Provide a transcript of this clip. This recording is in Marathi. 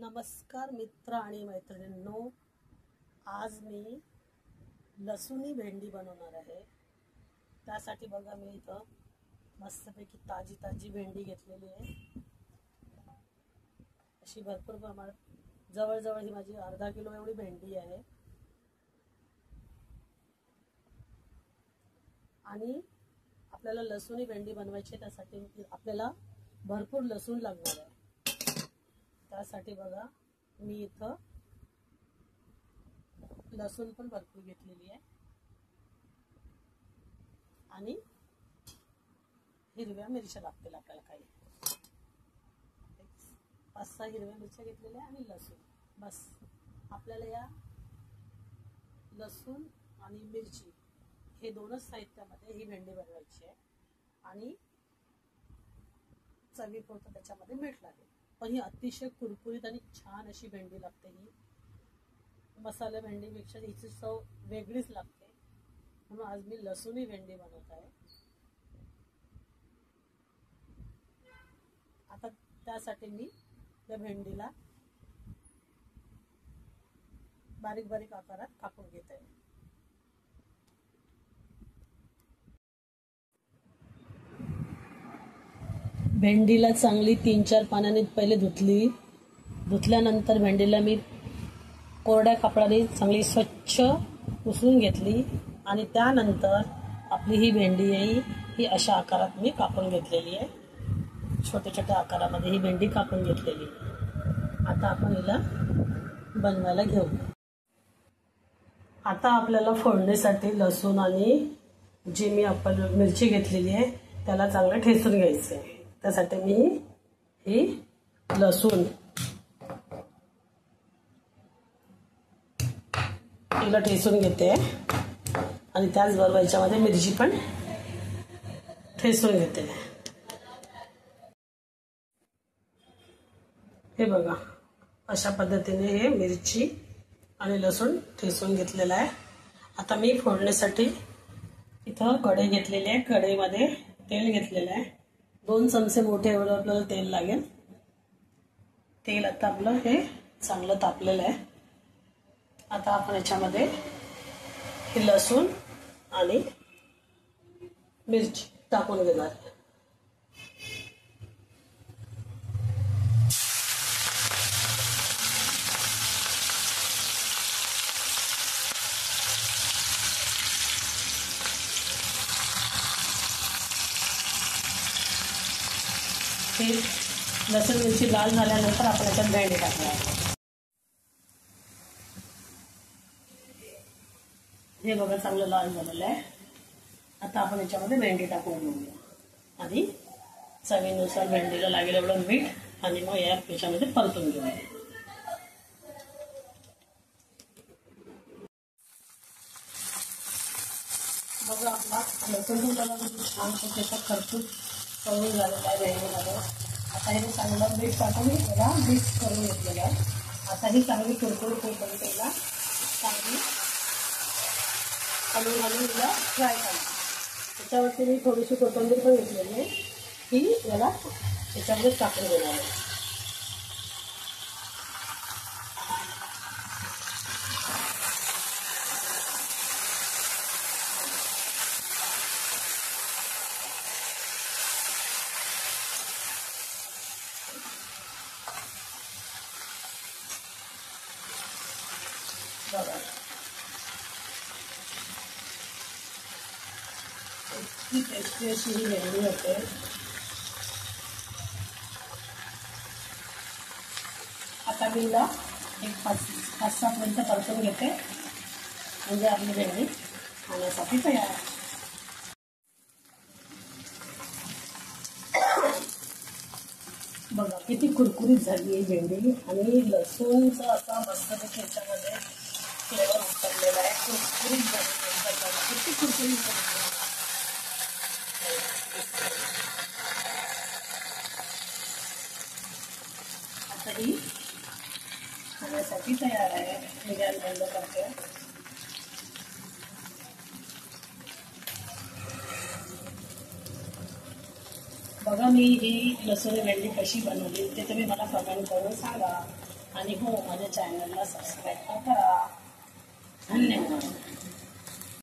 नमस्कार मित्र आणि मैत्रिणींनो, आज मी लसुणी भेंडी बनवणार आहे। त्यासाठी बघा मी इथं मस्तपैकी ताजी ताजी भेंडी घेतलेली आहे। अशी भरपूर प्रमाणात जवळजवळ ही माझी अर्धा किलो एवढी भेंडी आहे। आणि आपल्याला लसुणी भेंडी बनवायची आहे, त्यासाठी आपल्याला भरपूर लसूण लागणार आहे। त्यासाठी बघा मी इथं लसूण पण भरपूर घेतलेली आहे आणि हिरव्या मिरच्या लागतील आपल्याला। काही 5-6 हिरव्या मिरच्या घेतलेल्या आणि लसूण, बस। आपल्याला या लसूण आणि मिरची हे दोनच साहित्यामध्ये ही भेंडी बनवायची आहे। आणि चवीपुरतं त्याच्यामध्ये मीठ लागेल। पण ही अतिशय कुरकुरीत आणि छान अशी भेंडी लागते। ही मसाला भेंडीपेक्षा हिची चव वेगळीच लागते, म्हणून आज मी लसुणी भेंडी बनवत आहे। आता त्यासाठी मी त्या भेंडीला बारीक बारीक आकारात कापून घेत आहे। भेंडीला चांगली 3-4 पाण्याने पहिले धुतल्यानंतर भेंडीला मी कोरड्या कपड्याने चांगली स्वच्छ पुसून घेतली आणि त्यानंतर आपली ही भेंडी आहे ही अशा आकारात मी कापून घेतलेली आहे। छोट्या छोट्या आकारामध्ये ही भेंडी कापून घेतलेली आहे। आता आपण हिला बनवायला घेऊ। आता आपल्याला फोडणीसाठी लसूण आणि जी मी आपण मिरची घेतलेली आहे त्याला चांगलं ठेचून घ्यायचं आहे। त्यासाठी मी ही लसूण हिला ठेचून घेते आणि त्याचबरोबर याच्यामध्ये मिरची पण ठेचून घेते। हे बघा अशा पद्धतीने हे मिरची आणि लसूण ठेचून घेतलेलं आहे। आता मी फोडणीसाठी इथं कढई घेतलेली आहे। कढईमध्ये तेल घेतलेलं आहे। 2 चमचे मोठे एवढं आपल्याला तेल लागेल। तेल आता आपलं हे चांगलं तापलेलं आहे। आता आपण याच्यामध्ये हे लसूण आणि मिरची टाकून घेणार। हे लसूण मिरची लाल झाल्यानंतर आपण याच्यात भेंडी टाकणार। हे बघा चांगलं लाल झालेलं आहे। आता आपण याच्यामध्ये भेंडी टाकून घेऊया आणि चवीनुसार भेंडीला लागेल एवढं मीठ आणि मग या याच्यामध्ये परतून घेऊया। बघा आपला लसूण कलर छान त्याचा खरपूस करून झालेला आहे भेंडीमध्ये। आता हे चांगलं मीठ टाकून त्याला मिक्स करून घेतलेलं आहे। आता ही चांगली कुरकुरीत होईल त्याला चांगली हलवून हिला फ्राय करायची। त्याच्यावरती मी थोडीशी कोथिंबीर पण घेतलेली आहे, ही याला त्याच्यामध्ये टाकून देणार आहे। बघा इतकी टेस्टी अशी ही भेंडी होते। आता मी हिला एक 5-6 मिनिटं परतून घेते, म्हणजे आपली भेंडी खाण्यासाठी तयार आहे। बघा किती कुरकुरीत झाली आहे भेंडी आणि लसूणचा असा मस्तपैकी याच्यामध्ये फ्लेवर उतरलेला आहे। कुरकुरीत झाली, किती कुरकुरीत झाली। आता ही खाण्यासाठी तयार आहे। मी गॅस बंद करते। बघा मी ही लसूण भेंडी कशी बनवली ते तुम्ही मला कमेंट करून सांगा। आणि हो, माझ्या चॅनलला सबस्क्राईब करा. धन्यवाद.